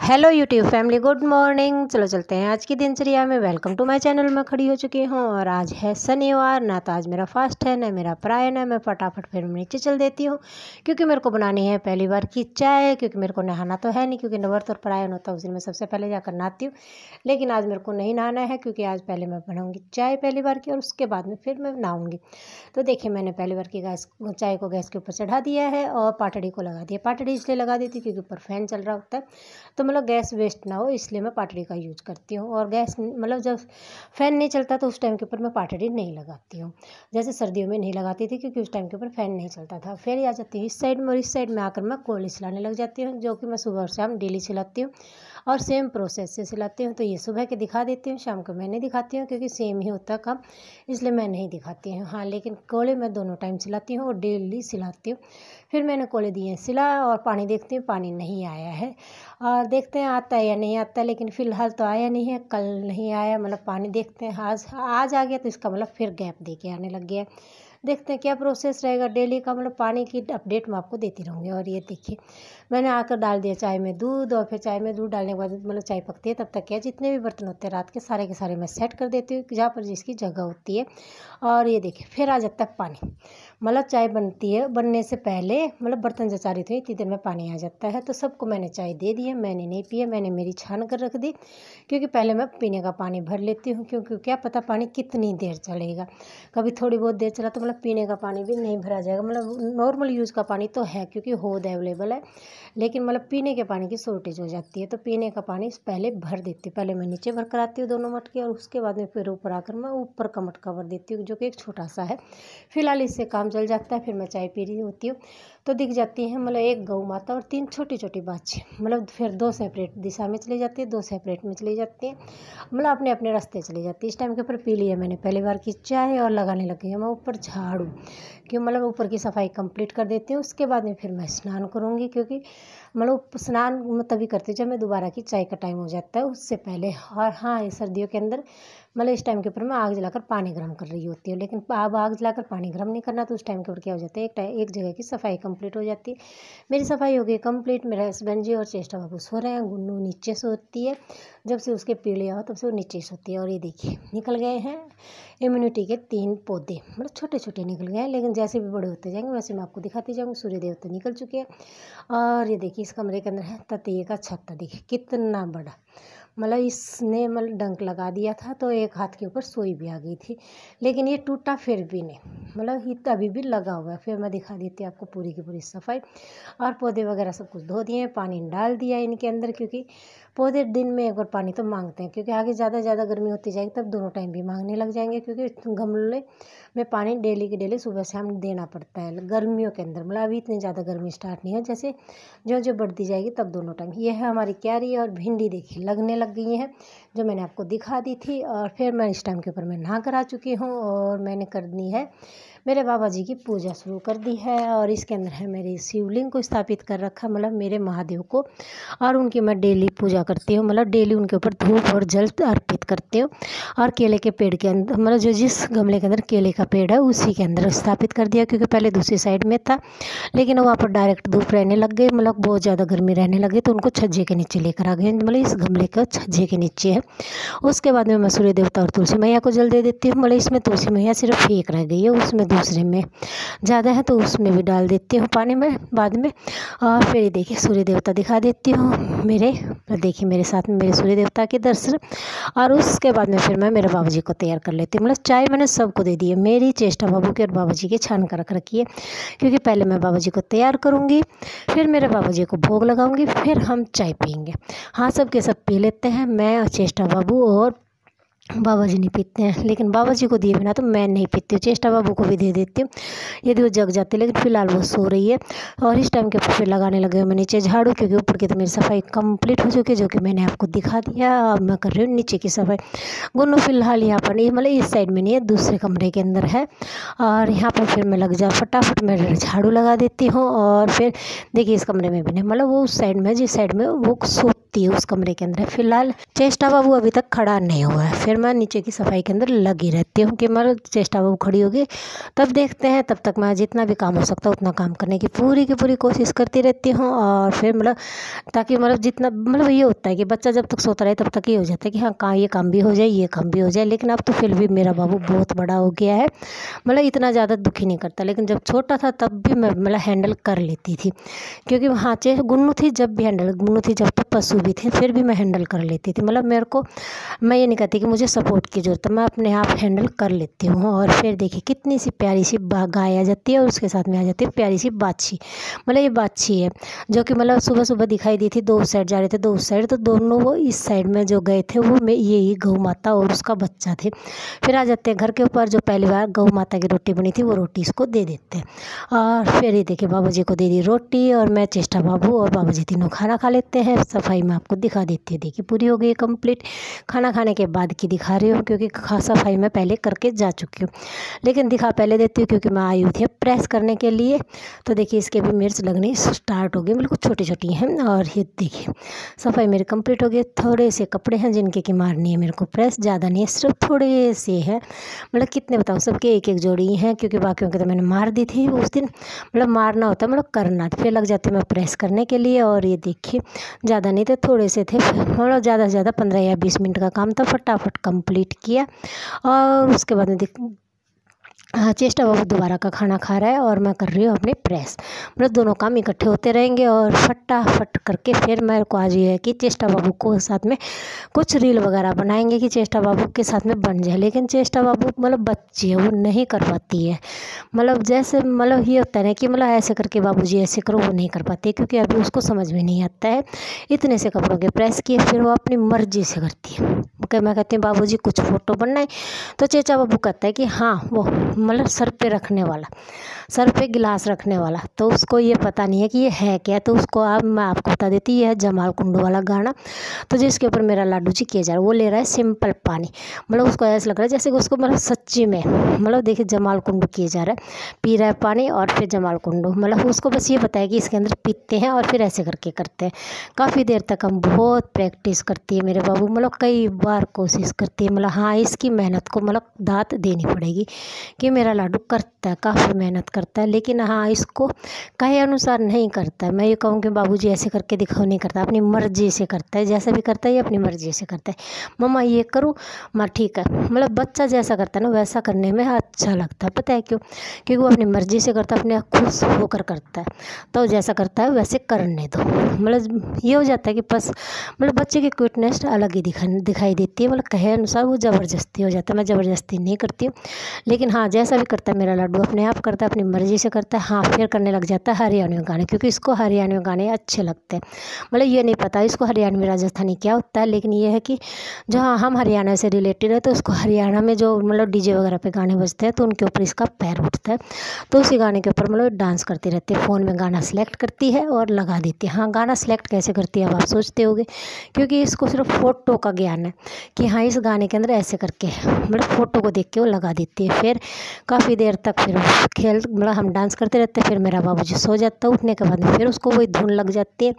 Hello YouTube family, good morning. चलो चलते हैं आज की दिनचर्या में। Welcome to my channel. मैं खड़ी हो चुकी हूँ और आज है शनिवार। ना तो आज मेरा फास्ट है, ना मेरा प्रायन है। मैं फटाफट फिर नीचे चल देती हूँ क्योंकि मेरे को बनानी है पहली बार की चाय। क्योंकि मेरे को नहाना तो है नहीं, क्योंकि व्रत और प्रायन होता है उस दिन मैं सबसे पहले जाकर नहाती हूँ। लेकिन आज मेरे को नहीं नहाना है क्योंकि आज पहले मैं बनाऊँगी चाय पहली बार की और उसके बाद में फिर मैं नहाऊँगी। तो देखिए, मैंने पहली बार की चाय को गैस के ऊपर चढ़ा दिया है और पाटड़ी को लगा दिया। पाटड़ी इसलिए लगा दी थी क्योंकि ऊपर फैन चल रहा होता है, तो मतलब गैस वेस्ट ना हो इसलिए मैं पाटड़ी का यूज करती हूँ। और गैस मतलब जब फ़ैन नहीं चलता तो उस टाइम के ऊपर मैं पाटड़ी नहीं लगाती हूँ। जैसे सर्दियों में नहीं लगाती थी क्योंकि उस टाइम के ऊपर फ़ैन नहीं चलता था। फिर आ जाती हूँ इस साइड में, और इस साइड में आकर मैं कोयले सिलाने लग जाती हूँ, जो कि मैं सुबह और शाम डेली सिलाती हूँ और सेम प्रोसेस से सिलाती हूँ। तो ये सुबह के दिखा देती हूँ, शाम को मैं नहीं दिखाती हूँ क्योंकि सेम ही होता है काम, इसलिए मैं नहीं दिखाती हूँ। हाँ, लेकिन कोयले मैं दोनों टाइम सिलाती हूँ और डेली सिलाती हूँ। फिर मैंने कोयले दिए सिला और पानी देखती हूँ, पानी नहीं आया है। और देखते हैं आता है या नहीं आता, लेकिन फ़िलहाल तो आया नहीं है। कल नहीं आया, मतलब पानी देखते हैं आज आ गया तो इसका मतलब फिर गैप दे के आने लग गया। देखते हैं क्या प्रोसेस रहेगा डेली का, मतलब पानी की अपडेट मैं आपको देती रहूँगी। और ये देखिए, मैंने आकर डाल दिया चाय में दूध, और फिर चाय में दूध डालने के बाद मतलब चाय पकती है तब तक क्या, जितने भी बर्तन होते हैं रात के सारे मैं सेट कर देती हूँ जहाँ पर जिसकी जगह होती है। और ये देखिए, फिर आ जाता है पानी। मतलब चाय बनती है, बनने से पहले मतलब बर्तन जचा रही थी इतनी देर में पानी आ जाता है। तो सबको मैंने चाय दे दी है, मैंने नहीं पिया, मैंने मेरी छान कर रख दी क्योंकि पहले मैं पीने का पानी भर लेती हूँ, क्योंकि क्या पता पानी कितनी देर चलेगा। कभी थोड़ी बहुत देर चला तो मतलब पीने का पानी भी नहीं भरा जाएगा। मतलब नॉर्मल यूज़ का पानी तो है क्योंकि होद अवेलेबल है, लेकिन मतलब पीने के पानी की शॉर्टेज हो जाती है। तो पीने का पानी पहले भर देती हूँ, पहले मैं नीचे भर कर आती हूँ दोनों मटके, और उसके बाद में फिर ऊपर आकर मैं ऊपर का मटका भर देती हूँ, जो कि एक छोटा सा है। फिलहाल इससे काम चल जाता है। फिर मैं चाय पी रही होती हूँ तो दिख जाती है मतलब एक गौ माता और 3 छोटी छोटी बाछी। मतलब फिर 2 सेपरेट दिशा में चली जाती है, 2 सेपरेट में चली जाती है, मतलब अपने अपने रास्ते चली जाती है। इस टाइम के ऊपर पी लिया मैंने पहली बार की चाय और लगाने लगी है मैं ऊपर झाड़ू, क्यों मतलब ऊपर की सफाई कंप्लीट कर देती हूँ। उसके बाद में फिर मैं स्नान करूँगी, क्योंकि मतलब स्नान मैं तभी करती हूँ जब मैं दोबारा की चाय का टाइम हो जाता है, उससे पहले। और हाँ, ये सर्दियों के अंदर मतलब इस टाइम के ऊपर मैं आग जलाकर पानी गर्म कर रही होती हूँ, लेकिन अब आग जलाकर पानी गर्म नहीं करना। तो उस टाइम के ऊपर क्या हो जाता है, एक जगह की सफाई कंप्लीट हो जाती है। मेरी सफाई हो गई कंप्लीट। मेरे हस्बैंड जी और चेष्टा बाबू सो रहे हैं, गुन्नू नीचे सोती है, जब से उसके पीले आओ तब से वो नीचे सोती है। और ये देखिए, निकल गए हैं इम्यूनिटी के 3 पौधे, मतलब छोटे छोटे निकल गए हैं, लेकिन जैसे भी बड़े होते जाएंगे वैसे मैं आपको दिखाती जाऊँगी। सूर्य देवता निकल चुके हैं। और ये देखिए, इस कमरे के अंदर है ततैये का छत्ता, देखिए कितना बड़ा। मतलब इसने मतलब डंक लगा दिया था तो एक हाथ के ऊपर सोई भी आ गई थी, लेकिन ये टूटा फिर भी नहीं, मतलब ये अभी भी लगा हुआ है। फिर मैं दिखा देती हूँ आपको पूरी की पूरी सफाई। और पौधे वगैरह सब कुछ धो दिए, पानी डाल दिया इनके अंदर, क्योंकि पौधे दिन में एक बार पानी तो मांगते हैं, क्योंकि आगे ज़्यादा गर्मी होती जाएगी तब दोनों टाइम भी मांगने लग जाएंगे, क्योंकि गमले में पानी डेली के डेली सुबह शाम देना पड़ता है गर्मियों के अंदर। मतलब अभी इतनी ज़्यादा गर्मी स्टार्ट नहीं है, जैसे जो जो बढ़ती जाएगी तब दोनों टाइम। ये है हमारी क्यारी, और भिंडी देखिए लगने लग गई है, जो मैंने आपको दिखा दी थी। और फिर मैं इस टाइम के ऊपर मैं नहा कर आ चुकी हूँ, और मैंने कर दी है मेरे बाबा जी की पूजा शुरू कर दी है। और इसके अंदर है मेरी शिवलिंग को स्थापित कर रखा, मतलब मेरे महादेव को, और उनकी मैं डेली पूजा करती हूँ, मतलब डेली उनके ऊपर धूप और जल अर्पित करती हूँ। और केले के पेड़ के अंदर, मतलब जो जिस गमले के अंदर केले का पेड़ है उसी के अंदर स्थापित कर दिया, क्योंकि पहले दूसरी साइड में था, लेकिन वहाँ पर डायरेक्ट धूप रहने लग गई, मतलब बहुत ज़्यादा गर्मी रहने लगी, तो उनको छज्जे के नीचे लेकर आ गए, मतलब इस गमले का छज्जे के नीचे है। उसके बाद में मैं सूर्य देवता और तुलसी मैया को जल दे देती हूँ। मतलब इसमें तुलसी मैया सिर्फ एक रह गई है, उसमें दूसरे में ज़्यादा है तो उसमें भी डाल देती हूँ पानी में बाद में। और फिर ये देखिए, सूर्य देवता दिखा देती हूँ मेरे, देखिए मेरे साथ में मेरे सूर्य देवता के दर्शन। और उसके बाद में फिर मैं मेरे बाबा जी को तैयार कर लेती हूँ। मतलब चाय मैंने सबको दे दी है, मेरी चेष्टा बाबू की और बाबा जी की छान कर रख रखी है, क्योंकि पहले मैं बाबा जी को तैयार करूँगी, फिर मेरे बाबा जी को भोग लगाऊंगी, फिर हम चाय पियेंगे। हाँ, सबके सब पी लेते हैं, मैं और चेष्टा बाबू, और बाबा जी नहीं पीते हैं, लेकिन बाबा जी को दिए बिना तो मैं नहीं पीती हूँ। चेष्टा बाबू को भी दे देती हूँ यदि वो जग जाते, लेकिन फिलहाल वो सो रही है। और इस टाइम के फिर लगाने लगे मैं नीचे झाड़ू, क्योंकि ऊपर की तो मेरी सफाई कंप्लीट हो चुकी है, जो कि मैंने आपको दिखा दिया। अब मैं कर रही हूँ नीचे की सफाई। गुन्नू फिलहाल यहाँ पर नहीं, मतलब इस साइड में नहीं है, दूसरे कमरे के अंदर है। और यहाँ पर फिर मैं लग जा फटाफट मैं झाड़ू लगा देती हूँ। और फिर देखिए, इस कमरे में भी नहीं, मतलब वो उस साइड में जिस साइड में वो सोती है उस कमरे के अंदर। फिलहाल चेष्टा बाबू अभी तक खड़ा नहीं हुआ है। फिर मैं नीचे की सफाई के अंदर लगी रहती हूँ कि मतलब चेष्टा बाबू खड़ी होगी तब देखते हैं। तब तक मैं जितना भी काम हो सकता है उतना काम करने की पूरी कोशिश करती रहती हूँ। और फिर मतलब ताकि मतलब जितना मतलब ये होता है कि बच्चा जब तक सोता रहे तब तक ये हो जाता है कि हाँ ये काम भी हो जाए, ये काम भी हो जाए। लेकिन अब तो फिर भी मेरा बाबू बहुत बड़ा हो गया है, मतलब इतना ज़्यादा दुखी नहीं करता। लेकिन जब छोटा था तब भी मैं मतलब हैंडल कर लेती थी, क्योंकि हाँ चाहे गुन्नू थी जब भी हैंडल, गुन्नू थी जब तक पशु भी थे फिर भी मैं हैंडल कर लेती थी। मतलब मेरे को, मैं ये नहीं कहती कि मुझे सपोर्ट की ज़रूरत है, मैं अपने आप हैंडल कर लेती हूँ। और फिर देखिए कितनी सी प्यारी सी गाय आ जाती है और उसके साथ में आ जाती है प्यारी सी बाछी। मतलब ये बाछी है जो कि मतलब सुबह सुबह दिखाई दी थी, दो उस साइड जा रहे थे दो उस साइड, तो दोनों वो इस साइड में जो गए थे वो यही गौ माता और उसका बच्चा थे। फिर आ जाते हैं घर के ऊपर, जो पहली बार गौ माता की रोटी बनी थी वो रोटी इसको दे देते हैं। और फिर ये देखिए बाबू जी को दे दी रोटी और मैं, चेष्टा बाबू और बाबू जी तीनों खाना खा लेते हैं। सफाई में आपको दिखा देती है, देखिए पूरी हो गई है कंप्लीट। खाना खाने के बाद की दिखा रही हूँ क्योंकि सफाई में पहले करके जा चुकी हूँ, लेकिन दिखा पहले देती हूँ क्योंकि मैं आई हुई थी प्रेस करने के लिए। तो देखिए इसके भी मिर्च लगनी स्टार्ट हो गई, बिल्कुल छोटी छोटी हैं। और ये देखिए सफाई मेरी कंप्लीट हो गई। थोड़े से कपड़े हैं जिनके की मारनी है मेरे को प्रेस, ज़्यादा नहीं है, सिर्फ थोड़े से हैं। मतलब कितने बताओ, सबके एक एक जोड़ी हैं क्योंकि बाकियों के तो मैंने मार दी थी उस दिन। मतलब मारना होता है, मतलब करना, फिर लग जाते मैं प्रेस करने के लिए। और ये देखिए ज़्यादा नहीं थे, थोड़े से थे, मतलब ज़्यादा से ज़्यादा 15 या 20 मिनट का काम था, फटाफट कंप्लीट किया। और उसके बाद में चेष्टा बाबू दोबारा का खाना खा रहा है और मैं कर रही हूँ अपनी प्रेस। मतलब दोनों काम इकट्ठे होते रहेंगे और फटाफट करके फिर मेरे को आज ये है कि चेष्टा बाबू को साथ में कुछ रील वगैरह बनाएंगे कि चेष्टा बाबू के साथ में बन जाए। लेकिन चेष्टा बाबू मतलब बच्ची है, वो नहीं कर पाती है। मतलब जैसे मतलब ये होता है ना कि मतलब ऐसे करके बाबूजी ऐसे करो, वो नहीं कर पाती क्योंकि अभी उसको समझ में नहीं आता है। इतने से कपड़ों के प्रेस किए फिर वो अपनी मर्जी से करती है। मैं कहती हूँ बाबूजी कुछ फ़ोटो बनना है, तो चेचा बाबू कहता है कि हाँ वो मतलब सर पे रखने वाला, सर पे गिलास रखने वाला। तो उसको ये पता नहीं है कि ये है क्या। तो उसको अब मैं आपको बता देती, ये है जमाल कुंडू वाला गाना, तो जिसके ऊपर मेरा लाडू जी किया जा रहा है। वो ले रहा है सिंपल पानी, मतलब उसको ऐसा लग रहा है जैसे कि उसको मतलब सच्ची में मतलब देखिए जमाल कुंडू किए जा रहा है, पी रहा है पानी और फिर जमाल कुंडू। मतलब उसको बस ये पता है कि इसके अंदर पीते हैं और फिर ऐसे करके करते हैं। काफ़ी देर तक हम बहुत प्रैक्टिस करती है मेरे बाबू, मतलब कई बार कोशिश करती है। मतलब हाँ इसकी मेहनत को मतलब दात देनी पड़ेगी कि मेरा लाडू करता है, काफ़ी मेहनत करता है। लेकिन हाँ इसको कहे अनुसार नहीं करता है। मैं ये कहूँ कि बाबूजी ऐसे करके दिखाओ, नहीं करता, अपनी मर्जी से करता है। जैसा भी करता है ये अपनी मर्जी से करता है। मम्मा ये करूँ, मैं ठीक है, मतलब बच्चा जैसा करता है ना वैसा करने में अच्छा लगता है। पता है क्यों? क्योंकि वो अपनी मर्जी से करता है, अपने खुश होकर करता है। तो जैसा करता है वैसे करने दो। मतलब ये हो जाता है कि बस मतलब बच्चे की क्यूटनेस अलग ही दिखाई देती है। मतलब कहे अनुसार वो ज़बरदस्ती हो जाता है। मैं ज़बरदस्ती नहीं करती हूँ, लेकिन हाँ जैसा भी करता है मेरा लाडू अपने आप करता है, अपनी मर्ज़ी से करता है। हाँ फिर करने लग जाता है हरियाणवी गाने, क्योंकि इसको हरियाणवी गाने अच्छे लगते हैं। मतलब ये नहीं पता इसको हरियाणवी राजस्थानी क्या होता है, लेकिन ये है कि जो हाँ हम हरियाणा से रिलेटेड है तो उसको हरियाणा में जो मतलब डीजे वगैरह पे गाने बजते हैं तो उनके ऊपर इसका पैर उठता है। तो उसी गाने के ऊपर मतलब डांस करती रहती है। फ़ोन में गाना सेलेक्ट करती है और लगा देती है। हाँ गाना सेलेक्ट कैसे करती है अब आप सोचते होगे, क्योंकि इसको सिर्फ फ़ोटो का ज्ञान है कि हाँ इस गाने के अंदर ऐसे करके मतलब फ़ोटो को देख के वो लगा देती है। फिर काफ़ी देर तक फिर खेल मतलब हम डांस करते रहते हैं। फिर मेरा बाबूजी सो जाता है, उठने के बाद में फिर उसको वही धुन लग जाती है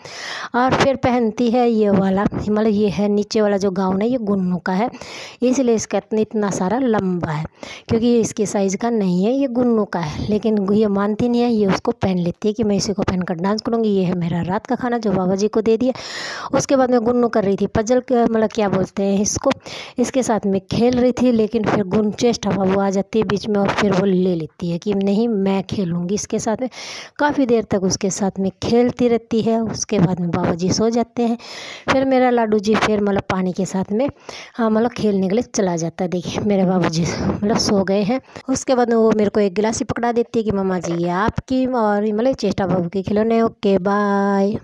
और फिर पहनती है ये वाला, मतलब ये है नीचे वाला जो गाउन है ये गुन्नू का है, इसलिए इसका इतना सारा लंबा है, क्योंकि ये इसके साइज़ का नहीं है, ये गुन्नू का है। लेकिन ये मानती नहीं है, ये उसको पहन लेती है कि मैं इसी को पहनकर डांस करूँगी। ये है मेरा रात का खाना जो बाबा जी को दे दिया। उसके बाद में गुन्नू कर रही थी पजल, मतलब क्या बोलते हैं इसको, इसके साथ में खेल रही थी। लेकिन फिर चेष्टा बाबू आ जाती है बीच में और फिर वो ले लेती है कि नहीं मैं खेलूँगी इसके साथ में। काफ़ी देर तक उसके साथ में खेलती रहती है। उसके बाद में बाबा जी सो जाते हैं। फिर मेरा लाडू जी फिर मतलब पानी के साथ में हाँ मतलब खेलने के लिए चला जाता है। देखिए मेरे बाबू जी मतलब सो गए हैं। उसके बाद में वो मेरे को एक गिलास ही पकड़ा देती है कि मम्मा जी ये आपकी और मतलब चेष्टा बाबू के खिलौने। Okay bye.